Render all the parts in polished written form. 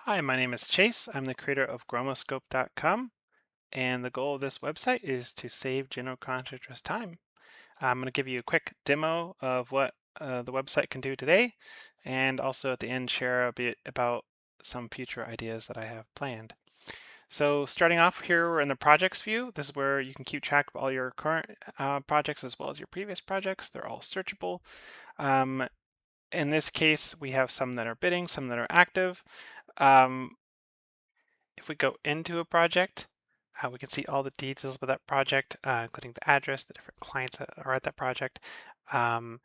Hi, my name is Chase. I'm the creator of Gromascope.com, and the goal of this website is to save general contractors time. I'm going to give you a quick demo of what the website can do today, and also at the end share a bit about some future ideas that I have planned. So starting off here, we're in the projects view. This is where you can keep track of all your current projects as well as your previous projects. They're all searchable. Um, in this case, we have some that are bidding, some that are active. Um, If we go into a project, we can see all the details of that project, including the address, the different clients that are at that project, um,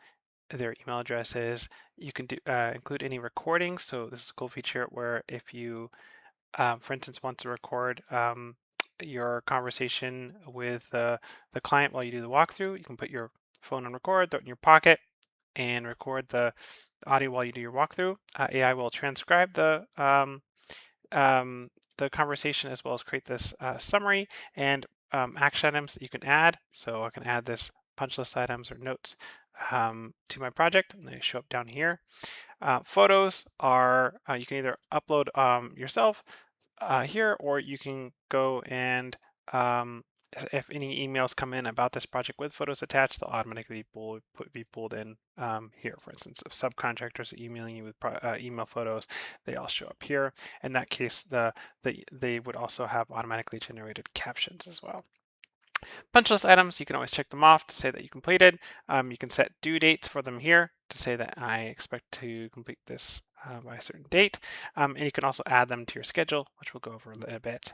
their email addresses. You can include any recordings. So this is a cool feature where if you, for instance, want to record your conversation with the client while you do the walkthrough, you can put your phone on record, throw it in your pocket, and record the audio while you do your walkthrough. AI will transcribe um, the conversation as well as create this summary and action items that you can add. So I can add this punch list items or notes to my project, and they show up down here. Photos are, you can either upload yourself here, or you can go and um, if any emails come in about this project with photos attached, they'll automatically be pulled in here. For instance, if subcontractors are emailing you with email photos, they all show up here. In that case, they would also have automatically generated captions as well. Punch list items, you can always check them off to say that you completed. You can set due dates for them here to say that I expect to complete this by a certain date. And you can also add them to your schedule, which we'll go over in a bit.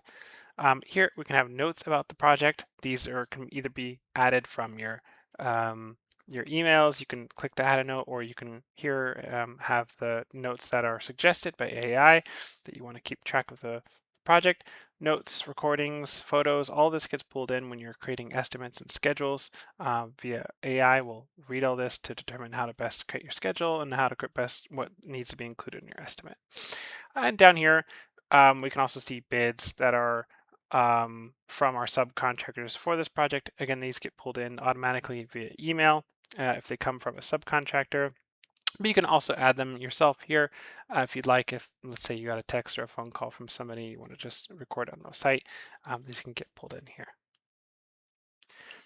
Here we can have notes about the project. These can either be added from your emails. You can click to add a note, or you can here have the notes that are suggested by AI that you want to keep track of the project. Notes, recordings, photos, all this gets pulled in when you're creating estimates and schedules via AI. Will read all this to determine how to best create your schedule and how to best what needs to be included in your estimate. And down here, we can also see bids that are from our subcontractors for this project. Again, these get pulled in automatically via email if they come from a subcontractor. But you can also add them yourself here if you'd like. If, let's say, you got a text or a phone call from somebody, you want to just record on the site, these can get pulled in here.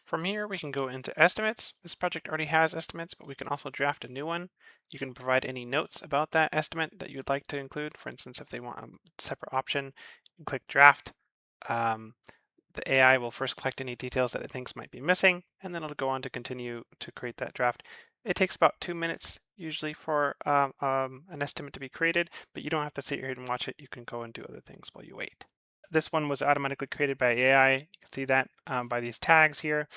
From here, we can go into estimates. This project already has estimates, but we can also draft a new one. You can provide any notes about that estimate that you'd like to include. For instance, if they want a separate option, you click draft. Um, the AI will first collect any details that it thinks might be missing, and then it'll go on to continue to create that draft. It takes about 2 minutes usually for an estimate to be created, but you don't have to sit here and watch it. You can go and do other things while you wait. This one was automatically created by AI. You can see that by these tags here.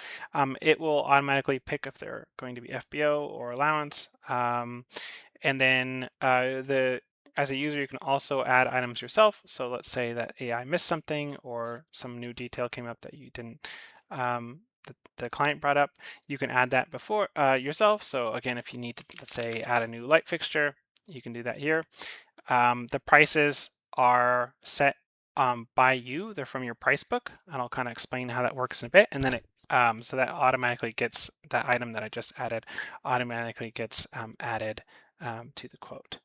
It will automatically pick if they're going to be FBO or allowance. And then as a user, you can also add items yourself. So let's say that AI missed something or some new detail came up that you didn't, the client brought up. You can add that before yourself. So again, if you need to, let's say, add a new light fixture, you can do that here. The prices are set by you. They're from your price book, and I'll kind of explain how that works in a bit. And then so that automatically gets that item that I just added automatically gets added to the quote.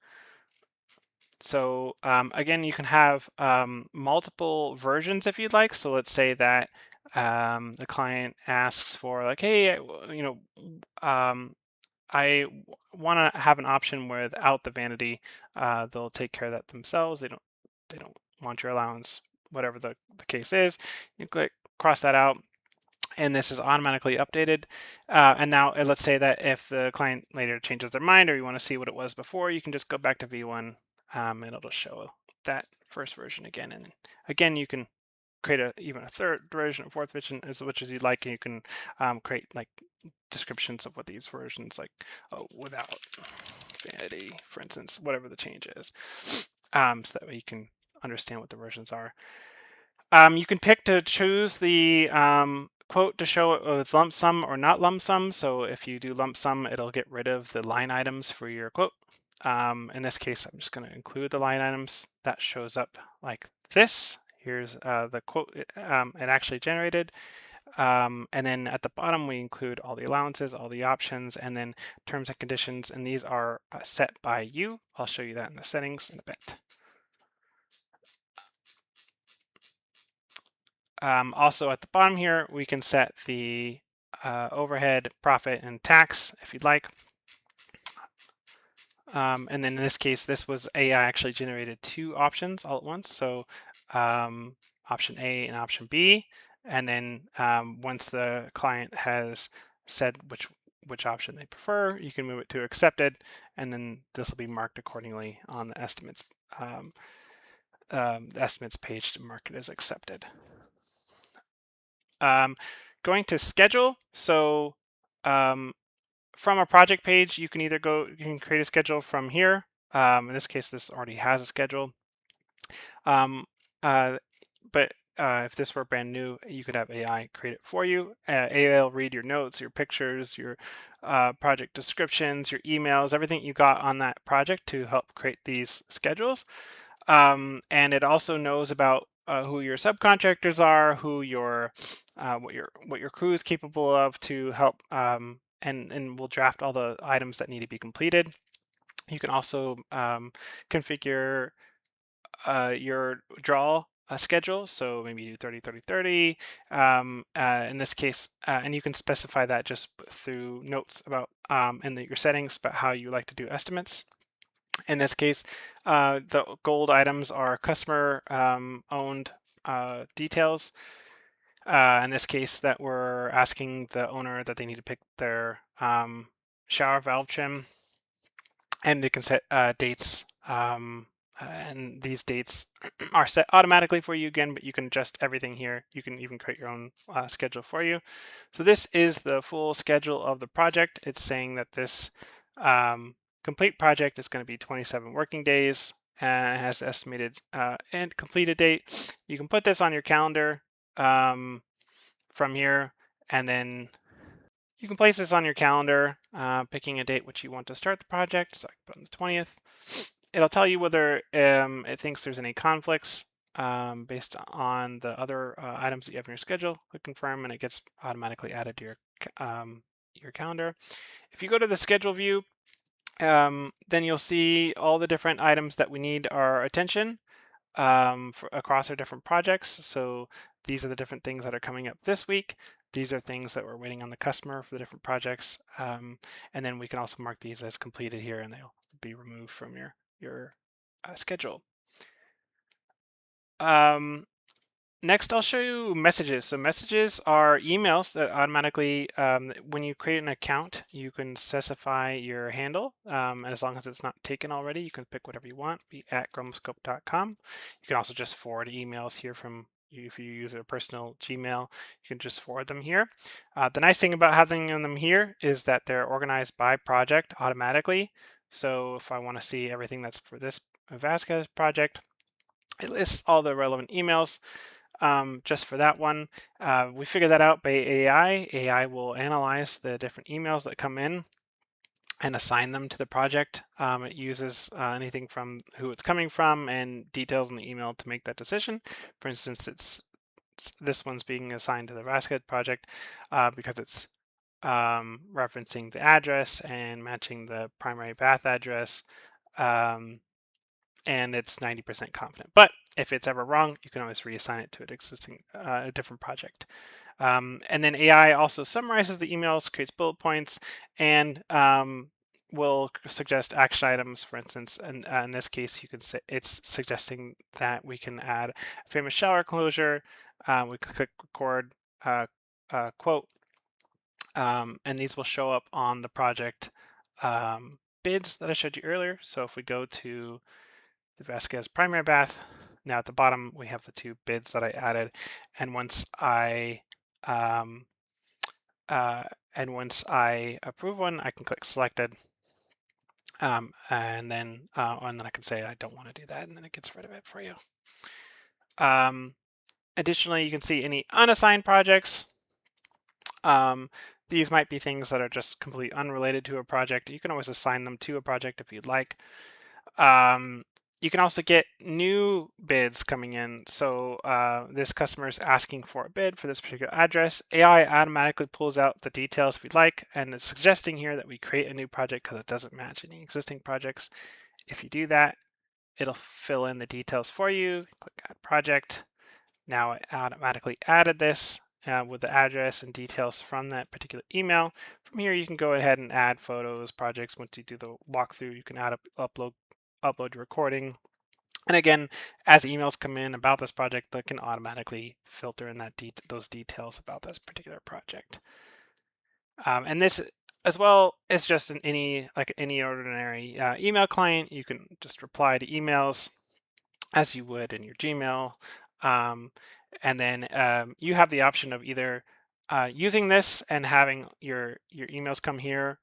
So again, you can have multiple versions if you'd like. So let's say that the client asks for like, hey, I want to have an option without the vanity. They'll take care of that themselves. They don't want your allowance, whatever the case is. You click cross that out, and this is automatically updated. And now let's say that if the client later changes their mind or you want to see what it was before, you can just go back to V1 and it'll show that first version again. And again, you can create even a third version, a fourth version, as much as you'd like. And you can create like descriptions of what these versions like without vanity, for instance, whatever the change is. So that way you can understand what the versions are. You can pick to choose the quote to show it with lump sum or not lump sum. So if you do lump sum, it'll get rid of the line items for your quote. In this case, I'm just going to include the line items. That shows up like this. Here's the quote it actually generated. And then at the bottom, we include all the allowances, all the options, and then terms and conditions. And these are set by you. I'll show you that in the settings in a bit. Also at the bottom here, we can set the overhead, profit, and tax if you'd like. And then in this case, this was AI actually generated two options all at once. So option A and option B. And then once the client has said which option they prefer, you can move it to accepted, and then this will be marked accordingly on the estimates page to mark it as accepted. Going to schedule. So from a project page, you can either you can create a schedule from here. In this case, this already has a schedule. Um, uh, but if this were brand new, you could have AI create it for you. AI will read your notes, your pictures, your project descriptions, your emails, everything you got on that project to help create these schedules. And it also knows about who your subcontractors are, who your what your crew is capable of to help, and will draft all the items that need to be completed. You can also configure your draw schedule, so maybe you do 30 30 30 in this case, and you can specify that just through notes about in your settings about how you like to do estimates. In this case, the gold items are customer owned details. In this case, that we're asking the owner that they need to pick their shower valve trim, and it can set dates. And these dates are set automatically for you again, but you can adjust everything here. You can even create your own schedule for you. So this is the full schedule of the project. It's saying that this complete project is going to be 27 working days and has estimated and completed date. You can put this on your calendar from here, and then you can place this on your calendar, picking a date which you want to start the project. So I can put on the 20th. It'll tell you whether it thinks there's any conflicts based on the other items that you have in your schedule. Click confirm, and it gets automatically added to your calendar. If you go to the schedule view, then you'll see all the different items that we need our attention across our different projects. So these are the different things that are coming up this week. These are things that we're waiting on the customer for the different projects. And then we can also mark these as completed here, and they'll be removed from your schedule. Next, I'll show you messages. So messages are emails that automatically, when you create an account, you can specify your handle. And as long as it's not taken already, you can pick whatever you want, be at gromascope.com. You can also just forward emails here from you. If you use a personal Gmail, you can just forward them here. The nice thing about having them here is that they're organized by project automatically. So if I want to see everything that's for this Vasquez project, it lists all the relevant emails. Just for that one, we figured that out by AI. AI will analyze the different emails that come in and assign them to the project. It uses anything from who it's coming from and details in the email to make that decision. For instance, this one's being assigned to the Vasquez project because it's referencing the address and matching the primary bath address. And it's 90% confident. But if it's ever wrong, you can always reassign it to an existing, a different project. And then AI also summarizes the emails, creates bullet points, and will suggest action items. For instance, and in this case, you can say it's suggesting that we can add a famous shower closure. We can click record quote, and these will show up on the project bids that I showed you earlier. So if we go to the Vasquez primary bath. Now at the bottom, we have the two bids that I added. And once I approve one, I can click selected. And then I can say I don't want to do that, and then it gets rid of it for you. Additionally, you can see any unassigned projects. These might be things that are just completely unrelated to a project. You can always assign them to a project if you'd like. You can also get new bids coming in. So this customer is asking for a bid for this particular address. AI automatically pulls out the details if you'd like, and it's suggesting here that we create a new project because it doesn't match any existing projects. If you do that, it'll fill in the details for you. Click Add Project, Now it automatically added this with the address and details from that particular email. From here, you can go ahead and add photos, projects. Once you do the walkthrough, you can upload your recording. And again, as emails come in about this project, they can automatically filter in those details about this particular project. And this as well is just any ordinary email client. You can just reply to emails as you would in your Gmail. Um, and then you have the option of either using this and having your emails come here,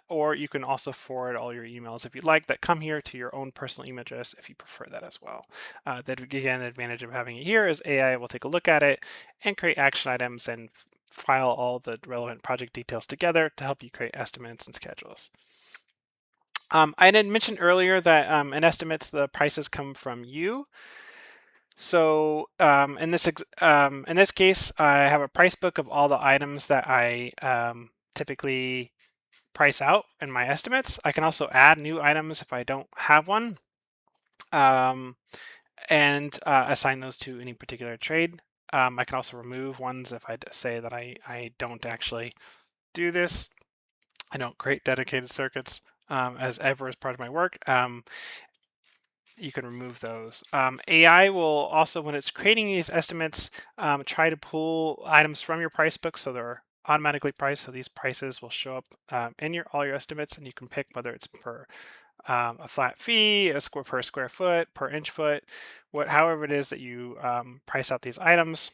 or you can also forward all your emails if you'd like that come here to your own personal email address if you prefer that as well. That again, the advantage of having it here is AI will take a look at it and create action items and file all the relevant project details together to help you create estimates and schedules. I had mentioned earlier that in estimates, the prices come from you. So in this case, I have a price book of all the items that I typically price out in my estimates. I can also add new items if I don't have one, um, and assign those to any particular trade. I can also remove ones if I say that I don't actually do this. I don't create dedicated circuits as ever as part of my work. You can remove those. AI will also, when it's creating these estimates, try to pull items from your price book so they're automatically priced. So these prices will show up in all your estimates, and you can pick whether it's per a flat fee, per square foot, per inch foot, however it is that you price out these items.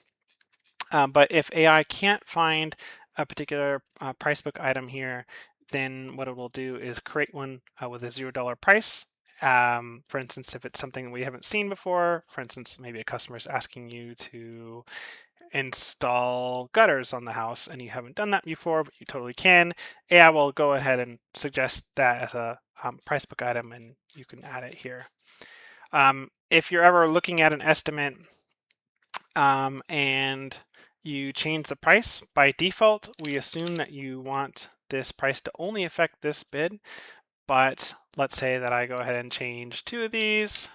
But if AI can't find a particular price book item here, then what it will do is create one with a $0 price. For instance, if it's something we haven't seen before, for instance, maybe a customer is asking you to install gutters on the house and you haven't done that before, but you totally can, AI will go ahead and suggest that as a price book item, and you can add it here. If you're ever looking at an estimate and you change the price, by default, we assume that you want this price to only affect this bid. But let's say that I go ahead and change 2 of these.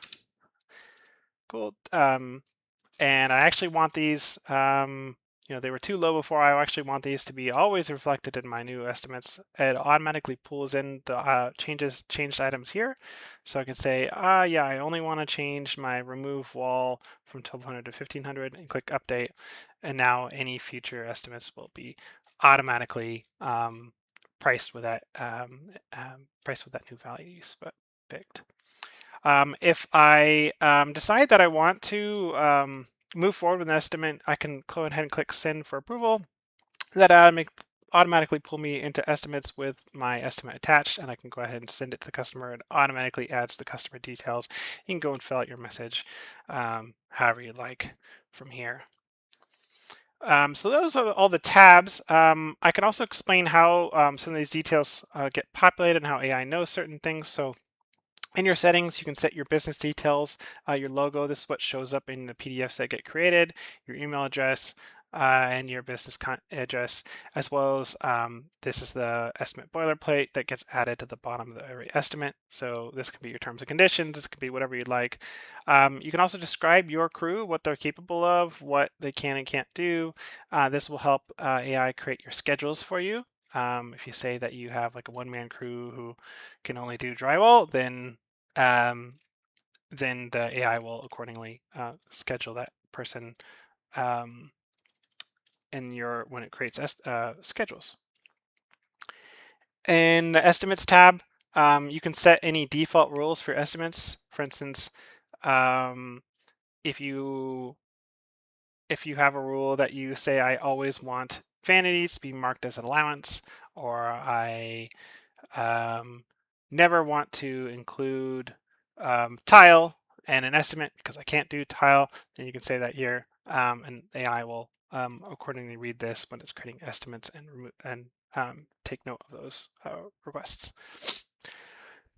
Cool. And I actually want these, they were too low before. I actually want these to be always reflected in my new estimates. It automatically pulls in the changed items here. So I can say, yeah, I only want to change my remove wall from 1200 to 1500 and click update. And now any future estimates will be automatically priced with that new value you picked. If I decide that I want to move forward with an estimate, I can go ahead and click send for approval. That automatically pull me into estimates with my estimate attached, and I can go ahead and send it to the customer. It automatically adds the customer details. You can go and fill out your message however you like from here. So those are all the tabs. I can also explain how some of these details get populated and how AI knows certain things. So in your settings, you can set your business details, your logo. This is what shows up in the PDFs that get created, your email address, and your business address, as well as this is the estimate boilerplate that gets added to the bottom of every estimate. So this can be your terms and conditions. This can be whatever you'd like. You can also describe your crew, what they're capable of, what they can and can't do. This will help AI create your schedules for you. If you say that you have like a one-man crew who can only do drywall, um, then the AI will accordingly schedule that person when it creates schedules. In the estimates tab, you can set any default rules for estimates. For instance, if you have a rule that you say, I always want vanities to be marked as an allowance, or I never want to include tile and an estimate because I can't do tile, then you can say that here, and AI will accordingly read this when it's creating estimates and take note of those requests.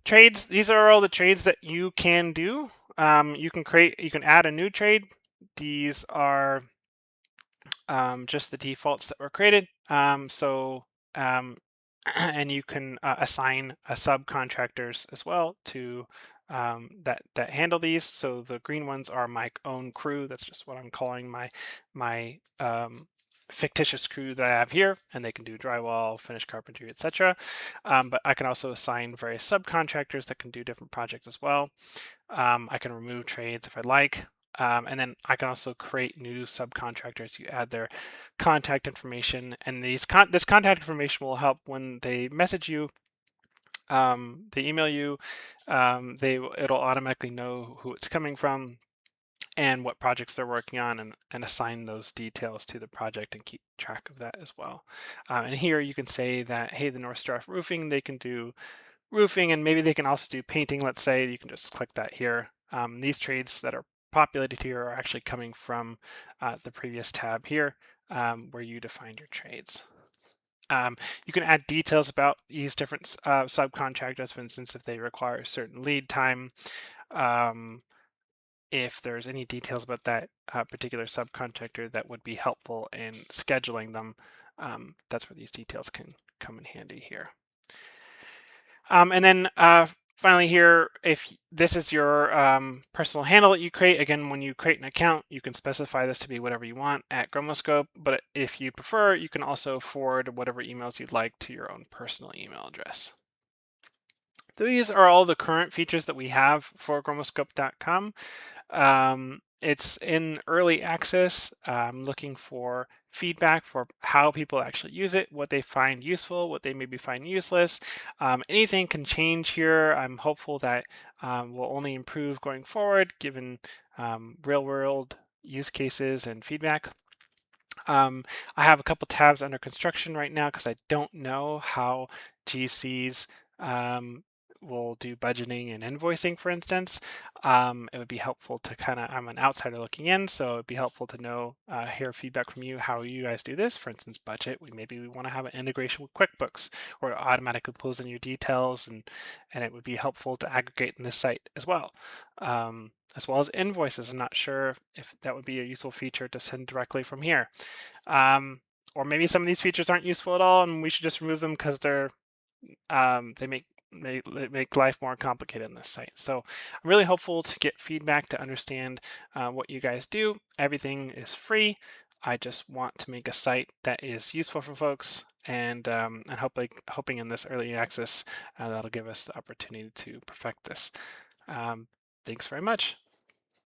Trades, these are all the trades that you can do. You can add a new trade. These are just the defaults that were created. And you can assign subcontractors as well to that handle these. So the green ones are my own crew. That's just what I'm calling my fictitious crew that I have here, and they can do drywall, finish carpentry, etc. But I can also assign various subcontractors that can do different projects as well. I can remove trades if I'd like. And then I can also create new subcontractors. You add their contact information, and this contact information will help when they message you, they email you, it'll automatically know who it's coming from and what projects they're working on, and assign those details to the project and keep track of that as well. And here you can say that, hey, the North Star Roofing, they can do roofing, and maybe they can also do painting. Let's say you can just click that here. These trades that are populated here are actually coming from the previous tab here, where you defined your trades. You can add details about these different subcontractors, for instance, if they require a certain lead time. If there's any details about that particular subcontractor that would be helpful in scheduling them, that's where these details can come in handy here. And then finally here, if this is your personal handle that you create, again, when you create an account, you can specify this to be whatever you want at Gromascope, but if you prefer, you can also forward whatever emails you'd like to your own personal email address. These are all the current features that we have for Gromascope.com. It's in early access. I'm looking for feedback for how people actually use it, what they find useful, what they maybe find useless. Anything can change here. I'm hopeful that will only improve going forward, given real world use cases and feedback. I have a couple tabs under construction right now because I don't know how GCs will do budgeting and invoicing, for instance. It would be helpful to I'm an outsider looking in, so it'd be helpful to know, hear feedback from you, how you guys do this. For instance, budget, maybe we want to have an integration with QuickBooks, or it automatically pulls in your details, and it would be helpful to aggregate in this site as well. As well as invoices. I'm not sure if that would be a useful feature to send directly from here. Or maybe some of these features aren't useful at all, and we should just remove them because they make life more complicated on this site. So I'm really hopeful to get feedback to understand what you guys do. Everything is free. I just want to make a site that is useful for folks, and hoping in this early access that'll give us the opportunity to perfect this. Thanks very much.